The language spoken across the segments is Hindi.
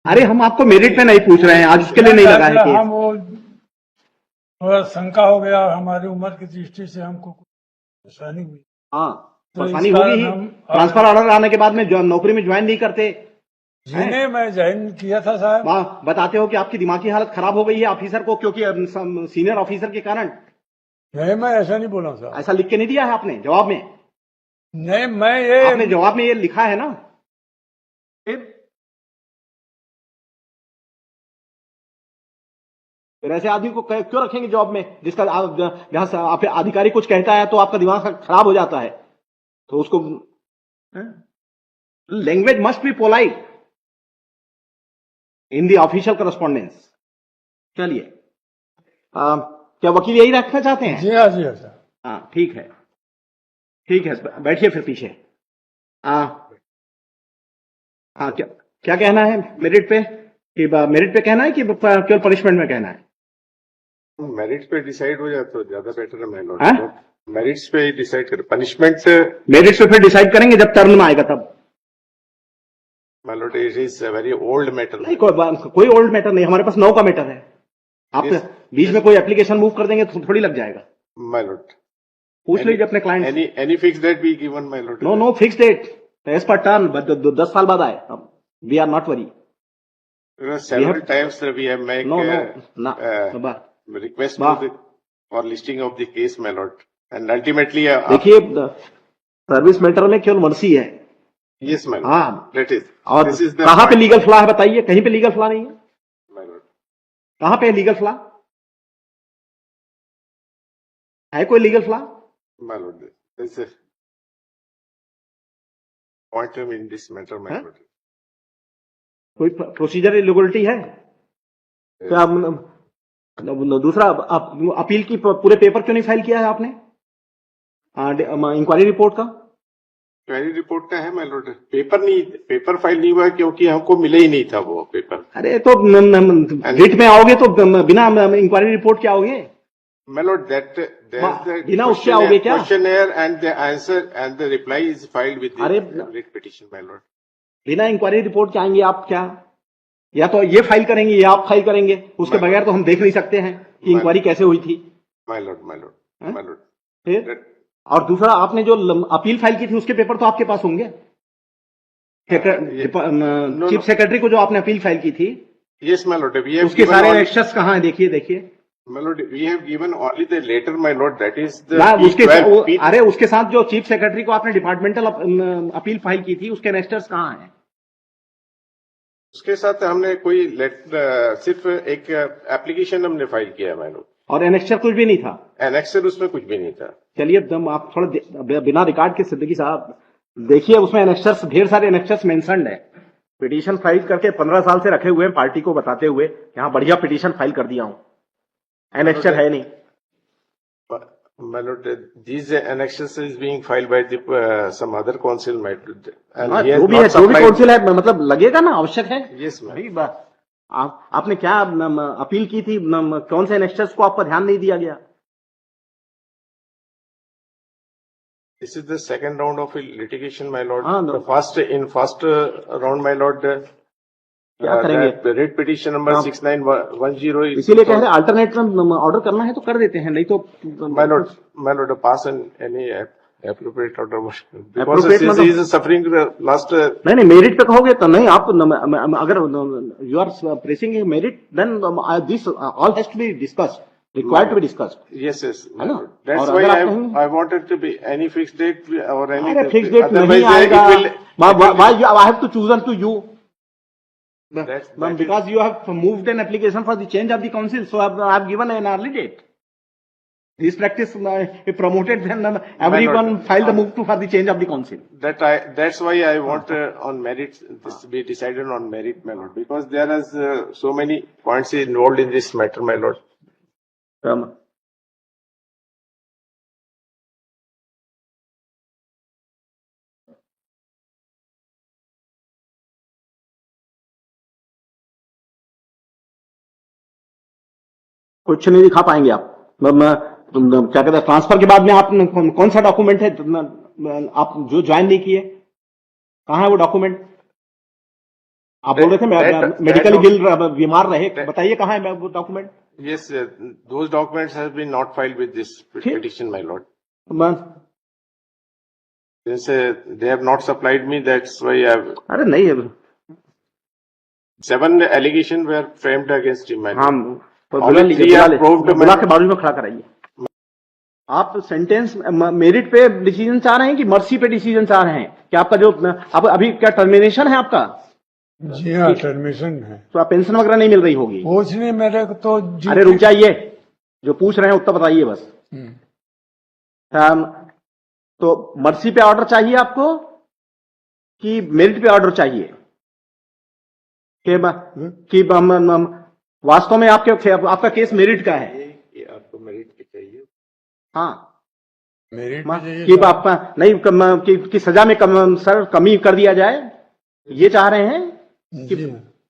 अरे हम आपको मेरिट पे नहीं पूछ रहे हैं, आज उसके लिए नहीं लगा है केस। हम वो थोड़ा शंका हो गया, हमारी उम्र की दृष्टि से हमको कुछ परेशानी हुई। हाँ तो परेशानी इस होगी कारण ही। हम ट्रांसफर ऑर्डर आने के बाद में नौकरी में ज्वाइन नहीं करते हैं। जिन्हें मैं ज्वाइन किया था साहब, बताते हो कि आपकी दिमागी हालत खराब हो गई है ऑफिसर को, क्योंकि सीनियर ऑफिसर के कारण। नहीं मैं ऐसा नहीं बोला साहब। ऐसा लिख के नहीं दिया है आपने जवाब में? नहीं मैं ये आपने जवाब में ये लिखा है ना? फिर ऐसे आदमी को क्यों रखेंगे जॉब में, जिसका जहां से आप अधिकारी कुछ कहता है तो आपका दिमाग खराब हो जाता है, तो उसको। Language must be polite in the official correspondence. चलिए, क्या वकील यही रखना चाहते हैं? जी हाँ जी हाँ साहब। हाँ ठीक है, ठीक है, बैठिए फिर पीछे। हाँ क्या क्या कहना है मेरिट पे? कि मेरिट पे कहना है कि केवल पनिशमेंट में कहना है? मेरिट्स पे डिसाइड हो जाए तो ज्यादा बेटर है। मैं हाँ? मेरिट्स पे डिसाइड कर, पनिशमेंट से मेरिट पे फिर डिसाइड करेंगे जब टर्न में आएगा तब। My Lord, it is a very old matter. नहीं, कोई ओल्ड मैटर नहीं, हमारे पास 9 का मैटर है। आप बीच में कोई एप्लीकेशन मूव कर देंगे तो थोड़ी लग जाएगा। माय लॉर्ड, पूछ लीजिए अपने client. Any fix date be given my lord? No fix date, as per turn, 10 साल बाद आए, we are not worry. Several times we have made request for listing of the case, my lord, and ultimately देखिए, सर्विस मैटर में केवल मर्सी है। yes, my lord. हाँ, that is, और this is the कहाँ पे लीगल फ्लॉ है बताइए? कहीं पे लीगल फ्लॉ नहीं है। my lord. कहाँ पे लीगल फ्लॉ है? कोई legal flaw? My lord, there is a point in this matter, my lord. कोई प्रोसीजर इलीगलिटी है? क्या दूसरा, अपील की पूरे पेपर क्यों नहीं फाइल किया है आपने? इंक्वायरी रिपोर्ट का? इंक्वायरी रिपोर्ट का है माय लॉर्ड, पेपर फाइल नहीं हुआ क्योंकि हमको मिला ही नहीं था वो पेपर। अरे तो रिट में आओगे तो बिना इंक्वायरी रिपोर्ट क्या आओगे? माय लॉर्ड, दैट बिना उसके आओगे क्या? Questioner and the answer and the reply is filed with the writ petition my lord. बिना इंक्वायरी रिपोर्ट के आएंगे आप क्या? या तो ये फाइल करेंगे या आप फाइल करेंगे, उसके बगैर तो हम देख नहीं सकते हैं कि इंक्वायरी कैसे हुई थी। माय लॉर्ड, फिर और दूसरा, आपने जो अपील फाइल की थी उसके पेपर तो आपके पास होंगे। चीफ सेक्रेटरी को जो आपने अपील फाइल की थी, यस माय लॉर्ड, उसके सारे एनेक्सेस कहाँ हैं? देखिए My lord, we have given only the letter, my lord. That is the अरे उसके साथ जो चीफ सेक्रेटरी को आपने डिपार्टमेंटल अपील फाइल की थी, उसके एनेक्सेस कहाँ हैं? उसके साथ हमने कोई सिर्फ एक एप्लीकेशन हमने फाइल किया है, my lord. और एनेक्सर कुछ भी नहीं था? एनेक्सर उसमें कुछ भी नहीं था। चलिए, आप थोड़ा बिना रिकॉर्ड के सिद्दीकी साहब देखिए, उसमें एनेक्सर्स, ढेर सारे एनेक्सर्स मेंशन्ड है। पिटीशन फाइल करके 15 साल से रखे हुए हैं, पार्टी को बताते हुए यहाँ बढ़िया पिटीशन फाइल कर दिया हूँ। एनेक्सर है नहीं। My lord, these annexes is being filed by the some other council, my lord. जो भी काउंसिल है, मतलब लगेगा ना, आवश्यक है। Yes, ma'am. आपने क्या अपील की थी? कौन से एनेक्सर्स को आपका ध्यान नहीं दिया गया? This is the second round of litigation, my lord. No. The first round, my lord. क्या करेंगे? Rate petition number 6910। इसीलिए कह रहे हैं अल्टरनेट में ऑर्डर करना है तो कर देते हैं, नहीं तो my lord pass any appropriate order because this is suffering last. नहीं मेरिट पे कहोगे तो नहीं। आप अगर you are pressing merit, then this all has to be discussed, required to be discussed. Yes है ना? That's why I wanted to be any fixed date और एनी फिक्स्ड डेट नहीं आएगा। Why I have to chosen to you? Because you have moved an application for the change of the council, so I have given an early date. This practice promoted, then everyone filed the move for the change of the council. That's why I want on merit, this to be decided on merit, my lord, because there is so many points involved in this matter, my lord. कुछ नहीं दिखा पाएंगे आप। क्या कहते हैं, ट्रांसफर के बाद में आप कौन सा डॉक्यूमेंट है आप जो ज्वाइन नहीं किए? कहाँ है वो डॉक्यूमेंट? आप बोल रहे थे that- मेडिकली that- बिल बीमार रहे, बताइए कहाँ है वो document? Yes, those documents have been not filed with this petition, my lord. Since they have not supplied me, that's why I have अरे नहीं है 7 allegations were framed against him, my lord. हाँ, तो Only बुला लीजिए, 3 बुला are लीजिए, proved, my बुला lord. के बाजू में खड़ा कराइए। आप सेंटेंस मेरिट पे डिसीजन चाह रहे हैं कि मर्सी पे डिसीजन चाह रहे हैं? कि आपका जो अब अभी क्या टर्मिनेशन है आपका? जी हाँ, टर्मिनेशन है। तो आप पेंशन वगैरह नहीं मिल रही होगी? कुछ नहीं, मेरे को तो अरे रुक जाइए, जो पूछ रहे हैं उत्तर बताइए बस। तो मर्सी पे ऑर्डर चाहिए आपको कि मेरिट पे ऑर्डर चाहिए? कि वास्तव में आपका केस मेरिट का है? ये आपको मेरिट पे चाहिए? हाँ, मेरिट कि आपका नहीं कि सजा में सर कमी कर दिया जाए, ये चाह रहे हैं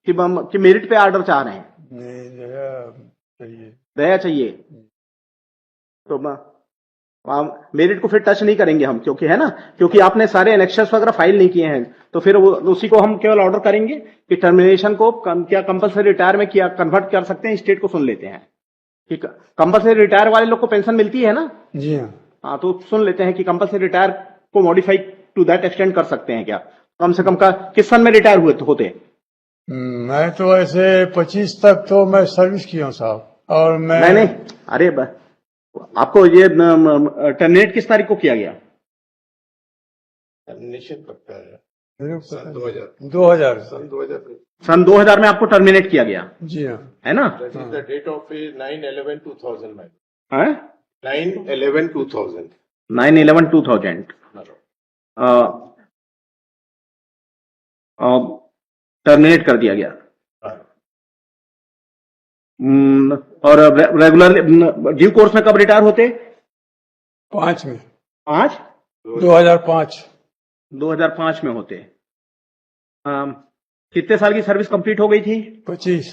कि मेरिट पे ऑर्डर चाह रहे हैं? नहीं, दया चाहिए। तो मेरिट को फिर टच नहीं करेंगे हम, क्योंकि है ना, क्योंकि आपने सारे एनेक्शंस वगैरह फाइल नहीं किए हैं, तो फिर वो उसी को हम केवल ऑर्डर करेंगे कि टर्मिनेशन को क्या कंपलसरी रिटायर में किया कन्वर्ट कर सकते हैं। स्टेट को सुन लेते हैं कि कंपलसरी रिटायर वाले लोग को पेंशन मिलती है ना? जी हाँ। हाँ, तो सुन लेते हैं कि कंपलसरी रिटायर को मॉडिफाई टू दैट एक्सटेंड कर सकते हैं क्या? कम से कम का किस सन में रिटायर हुए होते? मैं तो ऐसे 25 तक तो मैं सर्विस किया हूँ साहब। और मैं नहीं, अरे आपको ये टर्मिनेट किस तारीख को किया गया? टर्मिनेशन पक्का है सन 2000 सन 2000 में आपको टर्मिनेट किया गया, जी हाँ, है ना? That is the date of 9/11/2000, my lord. है 9/11/2000. 9/11/2000 टर्मिनेट कर दिया गया। और रेगुलर ड्यू कोर्स में कब रिटायर होते? 5 में, 5 2005 में होते। कितने साल की सर्विस कंप्लीट हो गई थी? 25।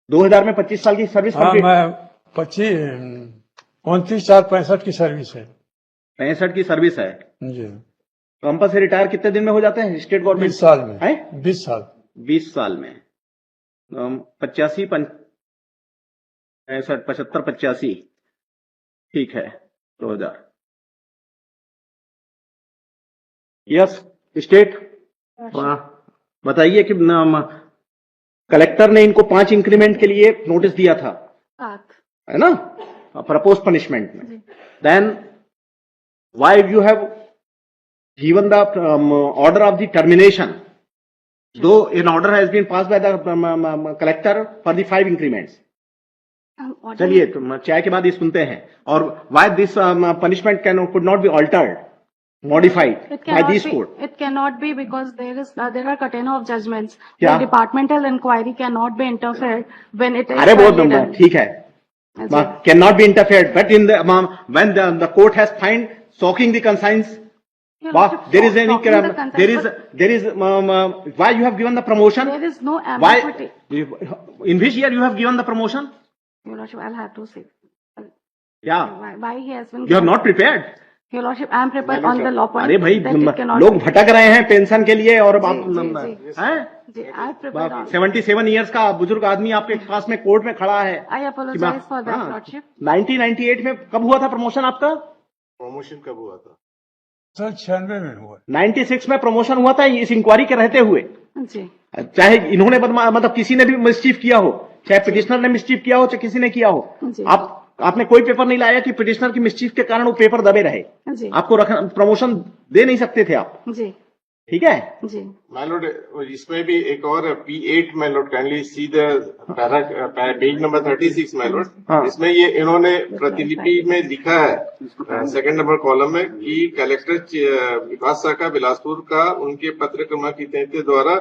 2000 में 25 साल की सर्विस हाँ, कंप्लीट? मैं 29/4/65 की सर्विस है। 65 की सर्विस है। जी, कंपल्सरी रिटायर कितने दिन में हो जाते हैं स्टेट गवर्नमेंट? 20 साल में है 20 साल 20 साल में 85 65 75 85 ठीक है 2000। यस स्टेट बताइए कि कलेक्टर ने इनको 5 इंक्रीमेंट के लिए नोटिस दिया था, है ना, प्रपोज पनिशमेंट में। Then why you have given the order of the termination though an order has been passed by the collector for the 5 increments? चलिए तो चाय के बाद ये सुनते हैं। और why this punishment could not be altered, modified by this court? It cannot be because there are catena of judgments. क्या? The departmental inquiry cannot be interfered when it is. अरे वो fairly done. ठीक है, cannot be interfered, but in the when the court has find shocking the conscience, there is any there is why you have given the promotion? There is no Why ambiguity. in which year you have given the promotion? Your Lordship, I'll have to say. Yeah, Why he has been. you are not prepared. Your Lordship, I am prepared on the law point. अरे भाई that it cannot लोग be. भटक रहे हैं पेंशन के लिए और आप जी, I prepared on. 77 इयर्स का बुजुर्ग आदमी आपके पास में कोर्ट में खड़ा है। I apologize for that, Lordship. 1998 में कब हुआ था प्रमोशन आपका? प्रमोशन कब हुआ था? 96 में हुआ। 96 में प्रमोशन हुआ था इस इंक्वायरी के रहते हुए। जी, चाहे इन्होंने मतलब किसी ने भी मिसचीफ किया हो, चाहे पिटिशनर ने मिसचीफ किया हो, चाहे किसी ने किया हो, जी। आपने कोई पेपर नहीं लाया कि पिटिशनर की मिसचीफ के कारण वो पेपर दबे रहे। जी, आपको प्रमोशन दे नहीं सकते थे आप, जी, ठीक है? जी। My lord, इसमें भी एक और P8, my lord, kindly see the page number 36, my lord. हाँ। इसमें ये इन्होंने प्रतिलिपि में लिखा है सेकंड नंबर कॉलम में कि कलेक्टर विकास शाखा बिलासपुर का उनके पत्र क्रमांक 33 द्वारा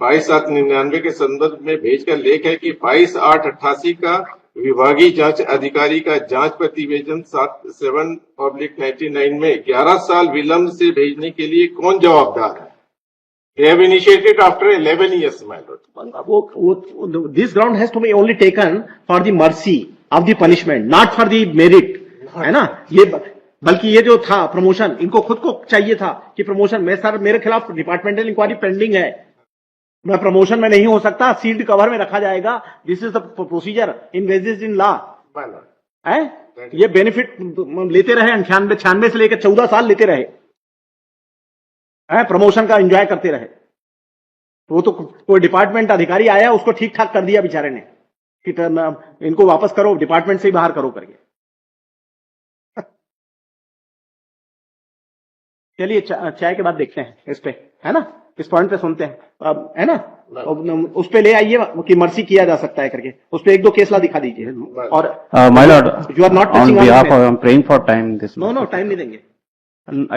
22/7/99 के संदर्भ में भेजकर लेख है कि 22/8/88 का विभागीय जांच अधिकारी का जांच प्रतिवेदन 7/7/99 में 11 साल विलंब से भेजने के लिए कौन जवाबदार है? They have initiated after 11 years, my lord. This ground has to be only taken for the mercy of the punishment, not for the merit, है ना? ये बल्कि ये जो था प्रमोशन, इनको खुद को चाहिए था कि प्रमोशन में सर मेरे खिलाफ डिपार्टमेंटल इंक्वायरी पेंडिंग है, मैं प्रमोशन में नहीं हो सकता, सील्ड कवर में रखा जाएगा। This is the procedure in wages in law है। ये बेनिफिट लेते रहे 96 से लेकर 14 साल लेते रहे हैं, प्रमोशन का एंजॉय करते रहे। वो तो कोई डिपार्टमेंट अधिकारी आया, उसको ठीक ठाक कर दिया बेचारे ने कि इनको वापस करो, डिपार्टमेंट से ही बाहर करो करके। चलिए चाय के बाद देखते हैं इस पे, है ना, इस पॉइंट पे सुनते हैं अब, है ना। उस पे ले आइए कि मर्सी किया जा सकता है करके, उस पे 1-2 केस ला दिखा दीजिए। और My lord, you are not on behalf of, I'm praying for time this. No time नहीं देंगे।